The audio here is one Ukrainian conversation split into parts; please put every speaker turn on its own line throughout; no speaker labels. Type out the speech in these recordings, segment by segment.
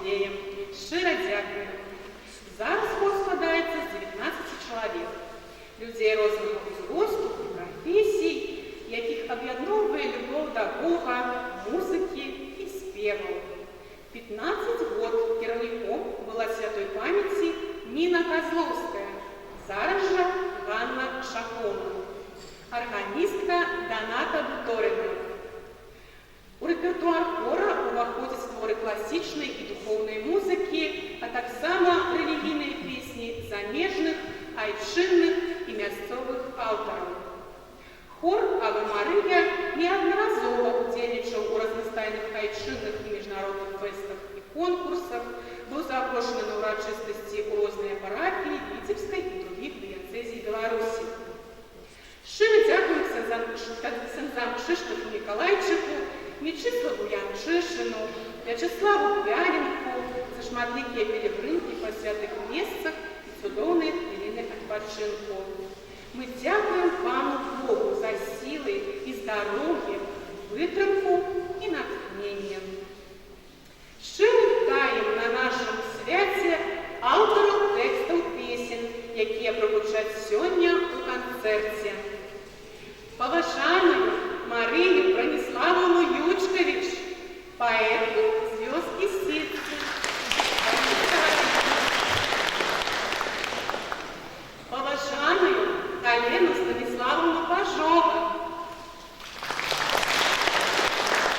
юбілеєм. Щиро дякую. Зараз хор складається з 19 чоловік. Людей різного узросту і професій, яких об'єднує любов до Бога, музики і співу. 15 років керівником була святої пам'яті Ніна Козловська, зараз же Ганна Шахова, органістка Доната Буторина. У репертуар хора уваходять твори класичної і духовної музики, а так само релігійні пісні заміжних, айчинних і місцевих авторів. Хор «Аве Марія» неодноразово удзельничав у різноманітних айчинних і міжнародних фестах і конкурсах, був запрошений на урочистості у різні парафії Вітебської і других дієцезій Білорусі. Щиро дякую ксензам Кшиштофу Миколайчику, Мічиславу Янчишину, В'ячеславу П'яленку за шматликі пілігримки по святих місцях і цудовні хвилини відпочинку. Ми дякуємо пану Богу за сили і здоров'я, витримку і натхнення. Щиро вітаємо на нашому святі авторів текстів пісень, які прозвучать сьогодні у концерті. Поважаною Марію Брониславовну Ючкович, поэту «Звезд и сердце». Поважаною Галену Станиславовну Пажову,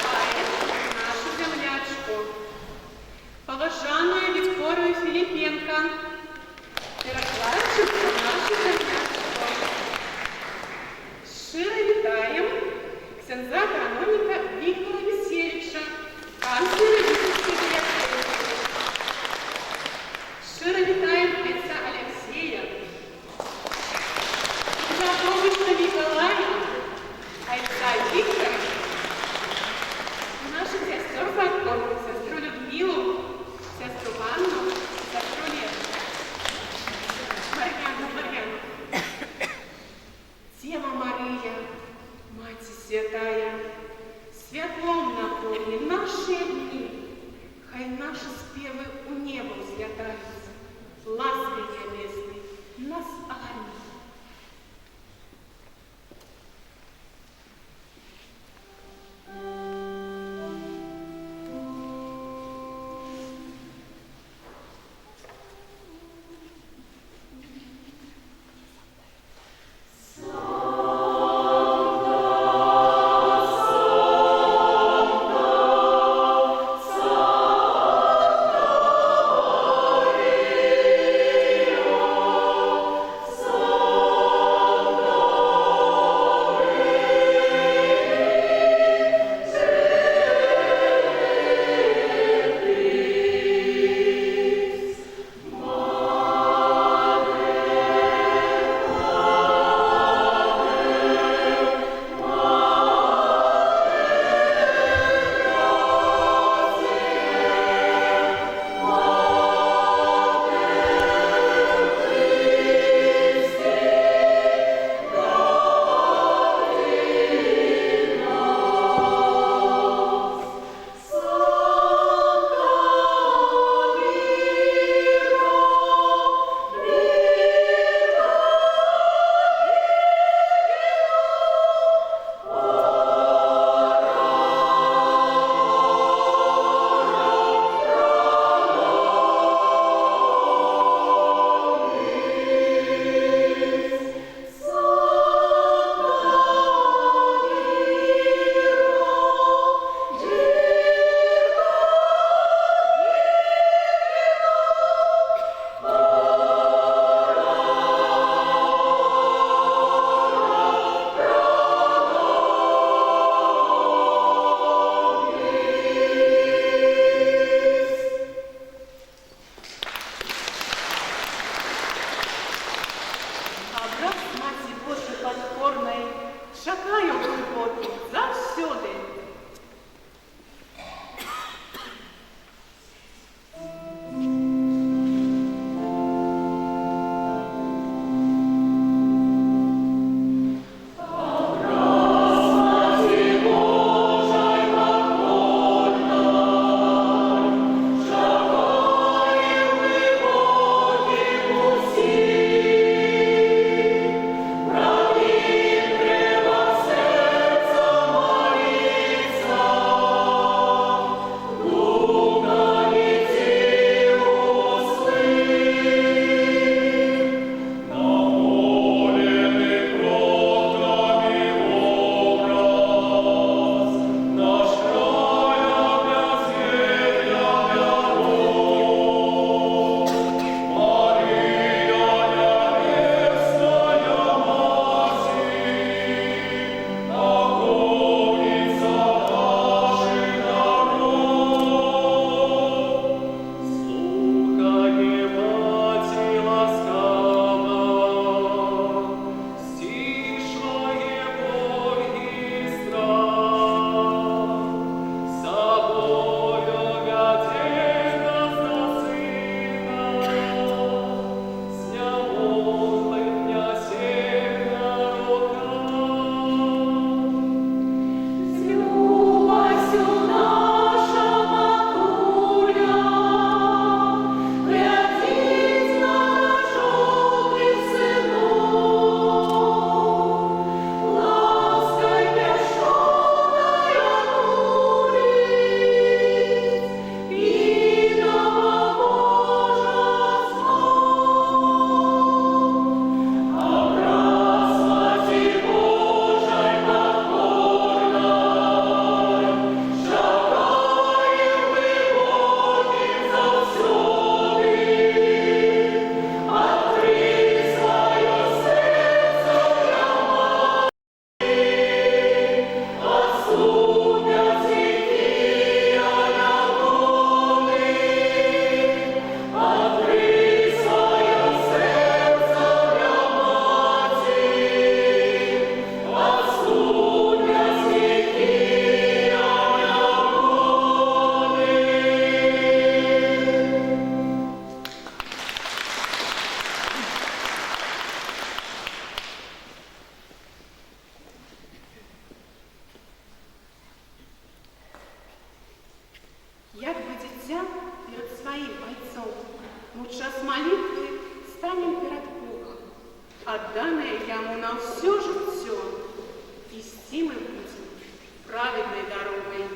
поэту нашу землячку. Поважаною Вікторію Філіпенко, перекладчику нашу землячку. Щиро вітаємо ксенза каноніка Віктора Весєвича, канцлера Вітебської дієцезії. Щиро вітаємо отця Олексія, Заповична Миколая, отця Віктора, наших сестер Закон, сестру Людмилу, сестру Анну, сестру Лену, Мар'яну. Дева Мария, Мать Святая, святлом наповни наши дни, хай наши спевы у неба взлетаются, лаской небесной нас огонит.
So
У час молитвы станем перед Богом, отданное Ему на все життя, идти мы будем праведной дорогой.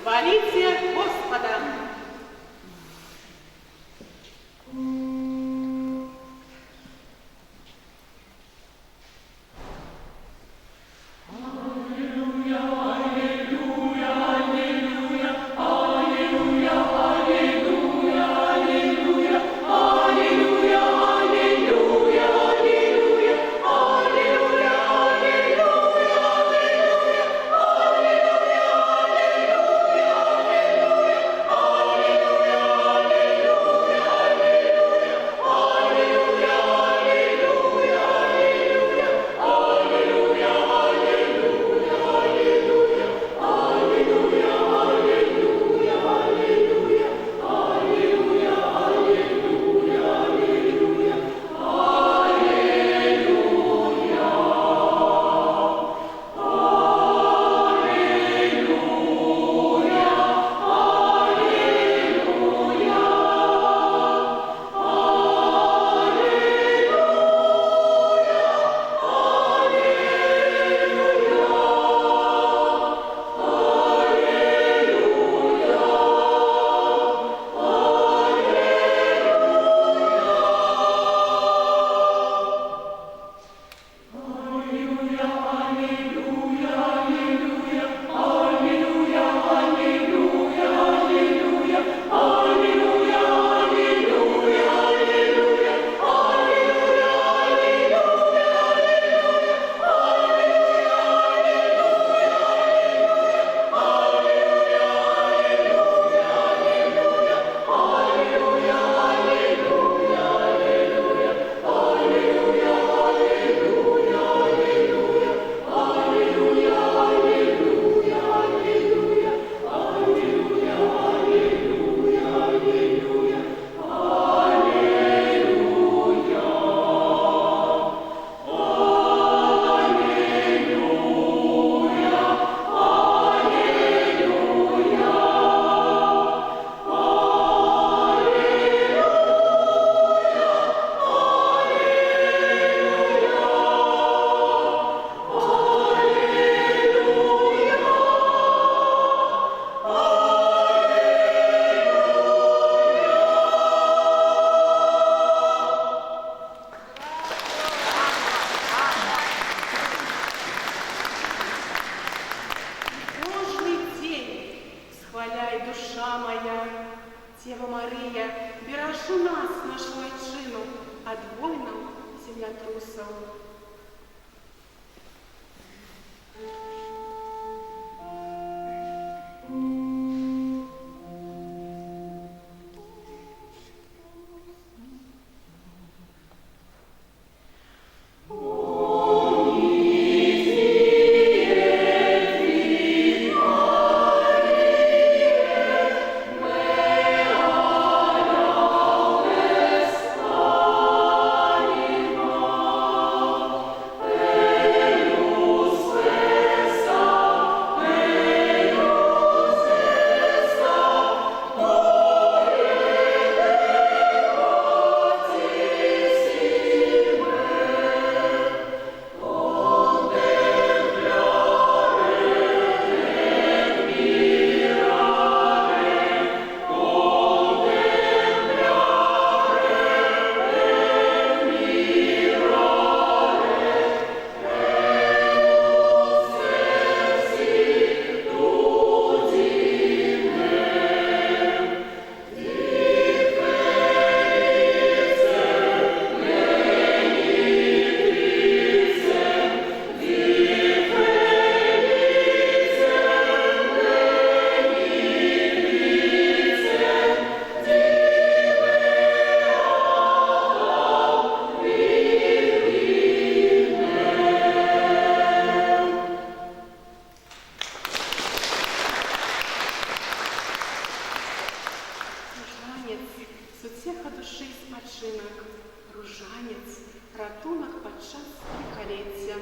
Хвалите Господа! Душа моя, Дева Мария, бережи нас, нашу отчину, от воинов землятрусов. паратунак падчас лихалецця.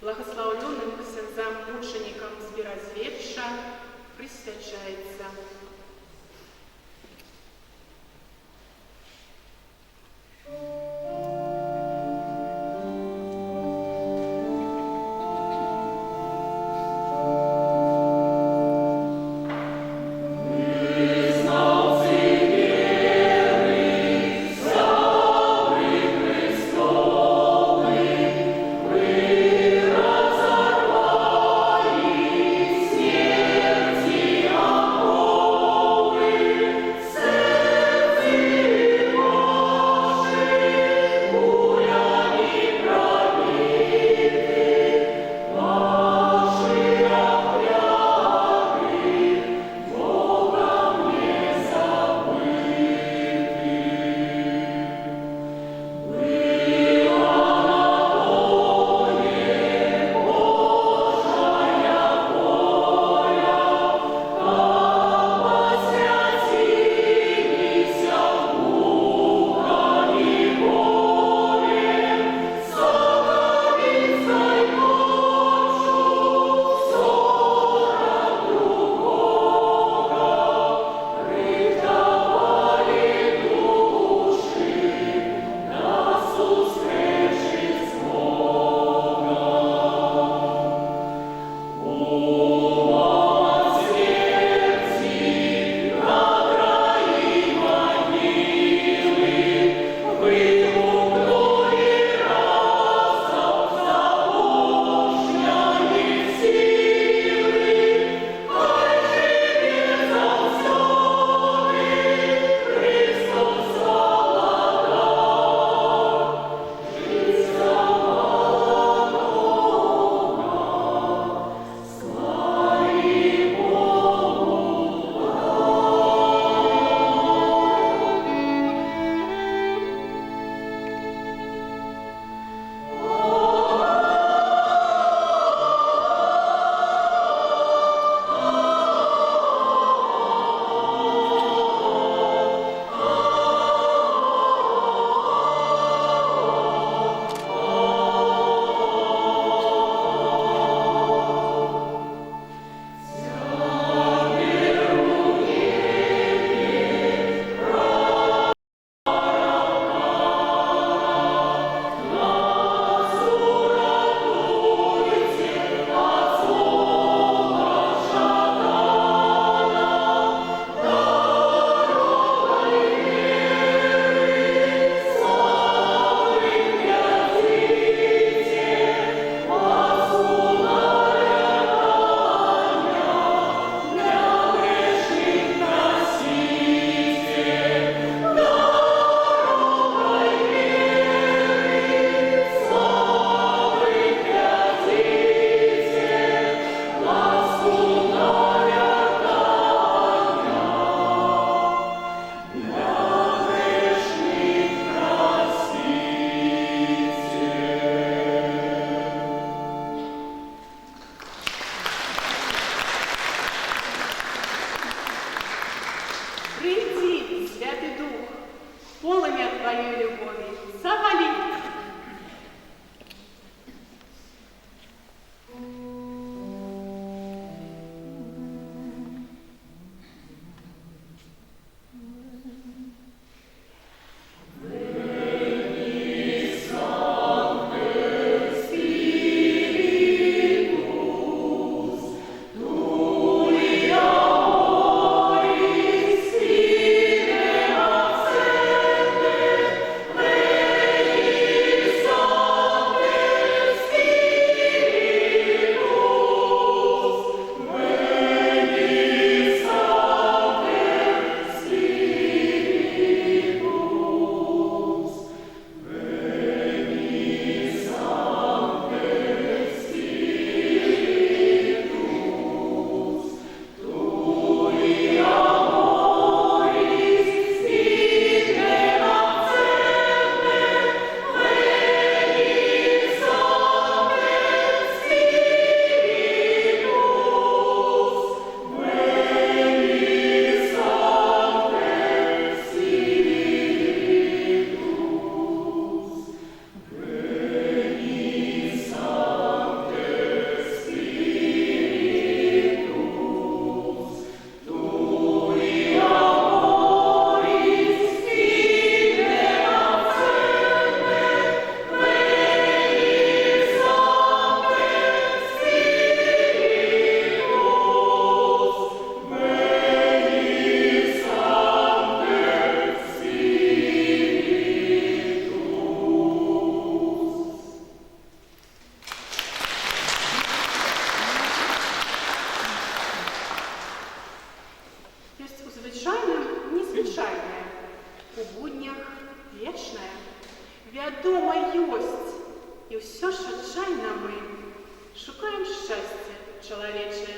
Благословленным ксензам-мученикам Збіразвечча присвячається.
О
чоловіче.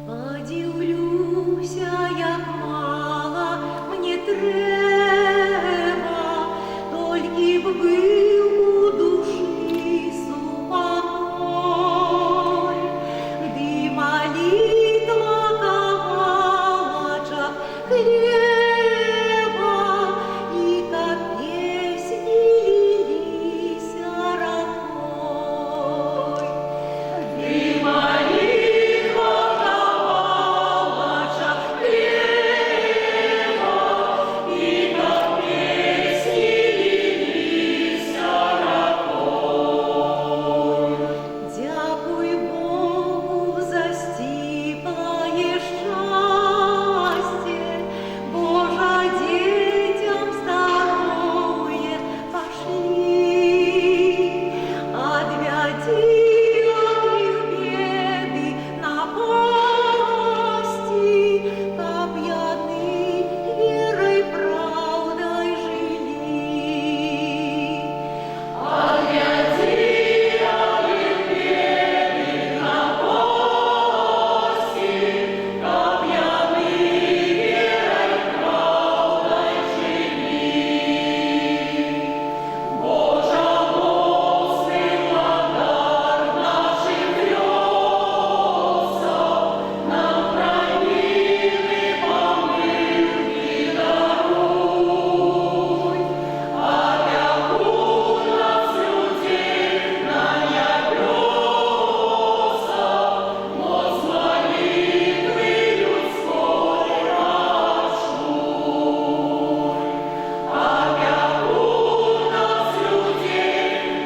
Подивлюся, як мало мені треба, тільки б був у душі супокой, де молитва кавалочок хлеба, і как песни лились рокой. Де молитва кавалочок хлеба, і как песни лились рокой. Дякуй Богу за стиплое счастье, Боже, детям здоровье пошли, отвяди от них беды напасти, как яны верой правдой жили. Отвяди от них беды напасти, как яны верой правдой жили. Боже, Господи, благодар нашим грезам, нам промилуй, помилуй, даруй. Опеку нас, людей, на небеса, моц молитвы людской рачуй. Опеку нас, людей,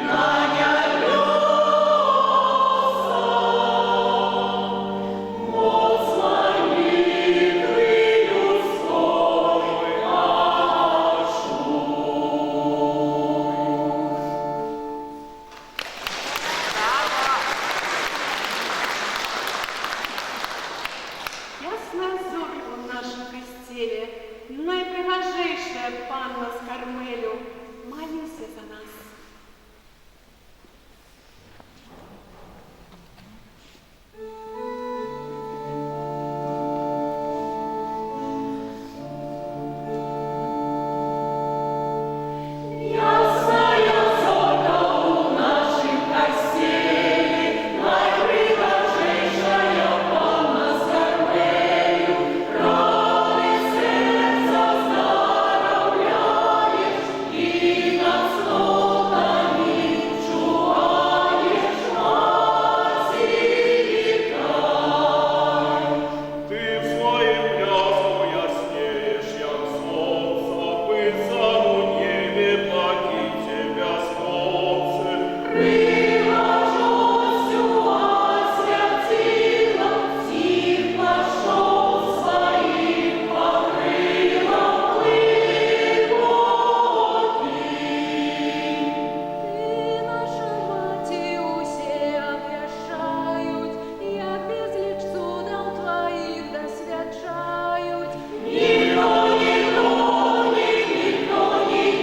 на небеса, моц молитвы людской
Ясна зорька в нашому костелі, найпригожейшая панна з Кармелю, молюся за нас.
Ясная зорька у нашім костелі, найпригожейшая панна з Кармелю, рани серця здоровляєш і над снотами чуваєш, Маті вітай.
Ти в своїм бляску яснеєш, як сонце, пыльцам у небі платить тебя солнце.
Пригожостю освятила, всіх пошов своїм покрилом глибоким. Ти, наша Маті, усе обвящають, як безліч чудов твоїх досвячають. Ніхто не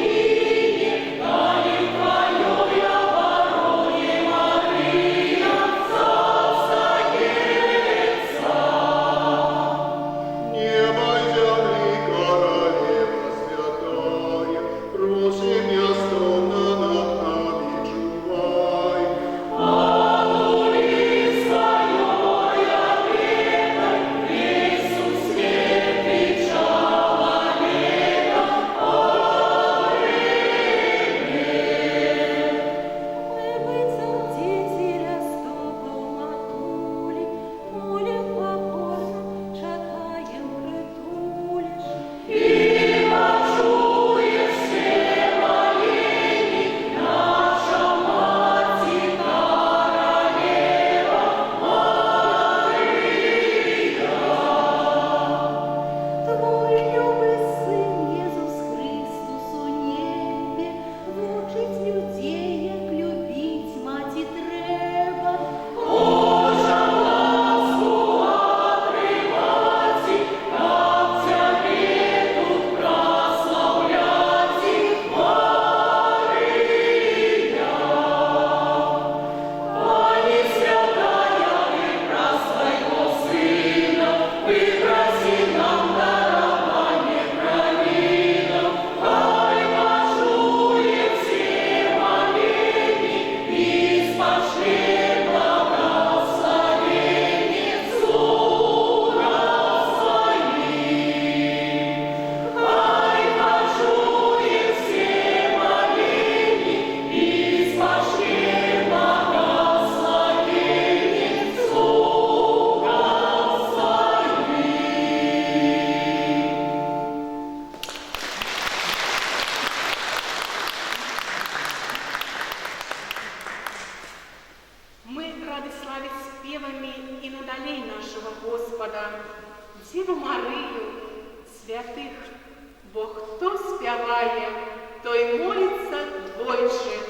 гине, та не в твоей обороне, Мария, застається.
Небо и земли, королева святая, круши место над нами чувай.
Анули своей ответой, Иисус святый человека обрек. Мы быть дети растопал матули, молим покорно, шагаем притулишь. И почуешь все моления, наша Маті королева Мария. Твой любый Сын Иисус Христос у небе, научить людей, як любить Маті треба. Божа ласку отримай.
Діву Марію, святих, бо хто співає, той молиться двойче.